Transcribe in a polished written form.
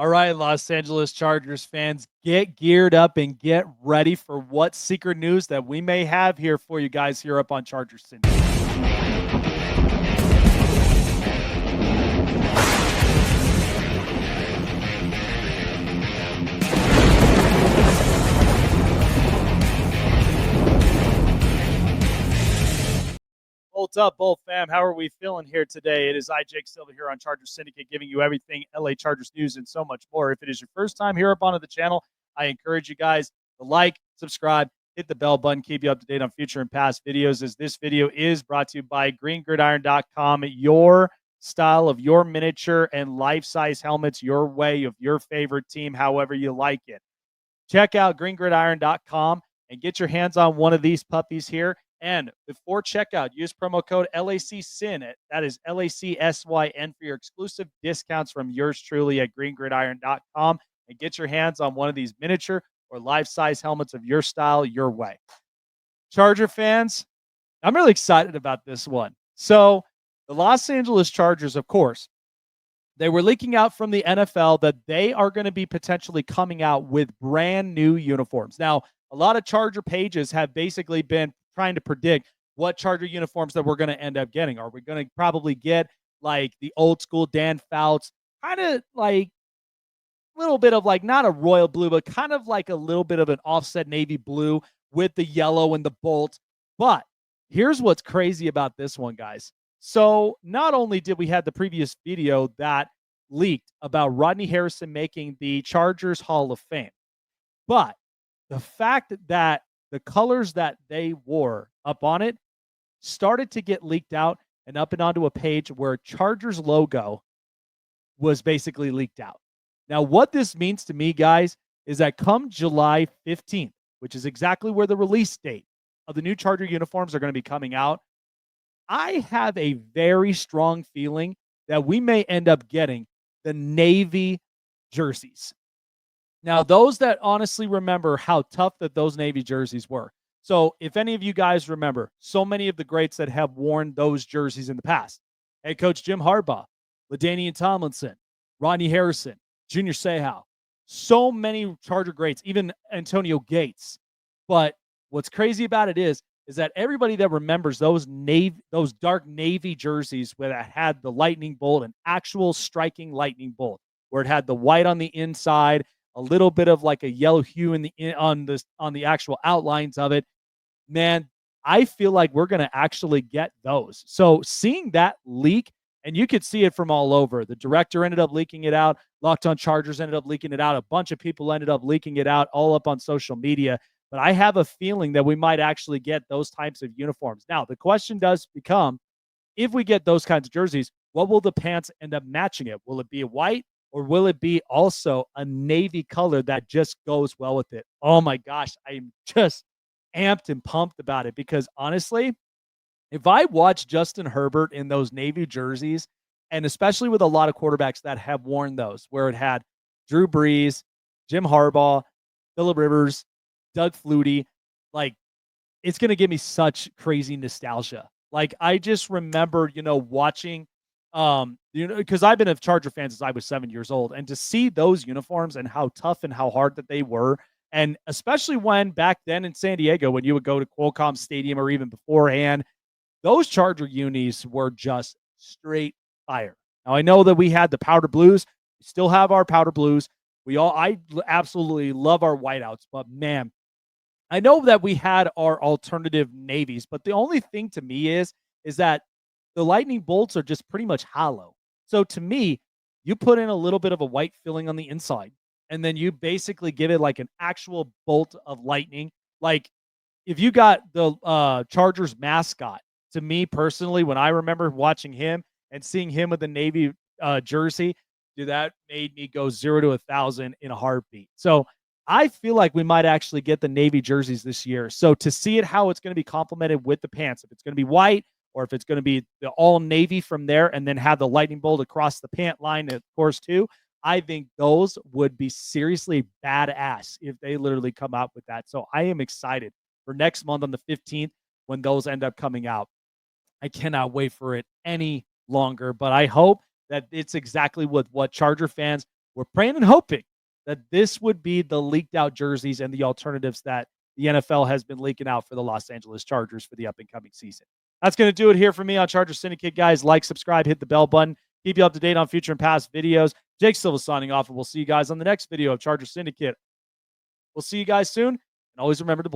All right, Los Angeles Chargers fans, get geared up and get ready for what secret news that we may have here for you guys here up on Chargers Syndicate. What's up, Bull fam? How are we feeling here today? It is I, Jake Silva, here on Chargers Syndicate, giving you everything LA Chargers news and so much more. If it is your first time here up onto the channel, I encourage you guys to like, subscribe, hit the bell button, keep you up to date on future and past videos, as this video is brought to you by greengridiron.com, your style of your miniature and life-size helmets, your way of your favorite team, however you like it. Check out greengridiron.com and get your hands on one of these puppies here. And before checkout, use promo code LACSYN. That is LACSYN for your exclusive discounts from yours truly at greengridiron.com, and get your hands on one of these miniature or life-size helmets of your style, your way. Charger fans, I'm really excited about this one. So the Los Angeles Chargers, of course, they were leaking out from the NFL that they are going to be potentially coming out with brand new uniforms. Now, a lot of Charger pages have basically been trying to predict what Charger uniforms that we're going to end up getting. Are we going to probably get like the old school Dan Fouts, kind of like a little bit of like not a royal blue, but kind of like a little bit of an offset navy blue with the yellow and the bolt. But here's what's crazy about this one, guys. So not only did we have the previous video that leaked about Rodney Harrison making the Chargers Hall of Fame, but the fact that the colors that they wore up on it started to get leaked out and up and onto a page where Chargers logo was basically leaked out. Now, what this means to me, guys, is that come July 15th, which is exactly where the release date of the new Charger uniforms are going to be coming out, I have a very strong feeling that we may end up getting the navy jerseys. Now, those that honestly remember how tough that those navy jerseys were. So if any of you guys remember, so many of the greats that have worn those jerseys in the past, head coach Jim Harbaugh, LaDainian Tomlinson, Rodney Harrison, Junior Seau, so many Charger greats, even Antonio Gates. But what's crazy about it is that everybody that remembers those dark navy jerseys where that had the lightning bolt, an actual striking lightning bolt, where it had the white on the inside, a little bit of like a yellow hue on the actual outlines of it. Man, I feel like we're going to actually get those. So seeing that leak, and you could see it from all over. The director ended up leaking it out. Locked On Chargers ended up leaking it out. A bunch of people ended up leaking it out all up on social media. But I have a feeling that we might actually get those types of uniforms. Now, the question does become, if we get those kinds of jerseys, what will the pants end up matching it? Will it be a white, or will it be also a navy color that just goes well with it? Oh my gosh, I'm just amped and pumped about it, because honestly, if I watch Justin Herbert in those navy jerseys, and especially with a lot of quarterbacks that have worn those, where it had Drew Brees, Jim Harbaugh, Phillip Rivers, Doug Flutie, like, it's going to give me such crazy nostalgia. Like, I just remember, watching, because I've been a Charger fan since I was 7 years old, and to see those uniforms and how tough and how hard that they were, and especially when back then in San Diego, when you would go to Qualcomm Stadium or even beforehand, those Charger unis were just straight fire. Now, I know that we had the powder blues. We still have our powder blues. I absolutely love our whiteouts, but man, I know that we had our alternative navies, but the only thing to me is that the lightning bolts are just pretty much hollow. So to me, you put in a little bit of a white filling on the inside, and then you basically give it like an actual bolt of lightning. Like, if you got the Chargers mascot, to me personally, when I remember watching him and seeing him with the navy jersey, dude, that made me go 0 to 1,000 in a heartbeat. So I feel like we might actually get the navy jerseys this year. So to see it, how it's going to be complemented with the pants, if it's going to be white or if it's going to be the all navy from there and then have the lightning bolt across the pant line, of course, too, I think those would be seriously badass if they literally come out with that. So I am excited for next month on the 15th when those end up coming out. I cannot wait for it any longer, but I hope that it's exactly what Charger fans we're praying and hoping that this would be the leaked out jerseys and the alternatives that the NFL has been leaking out for the Los Angeles Chargers for the up and coming season. That's going to do it here for me on Charger Syndicate, guys. Like, subscribe, hit the bell button. Keep you up to date on future and past videos. Jake Silva signing off, and we'll see you guys on the next video of Charger Syndicate. We'll see you guys soon, and always remember to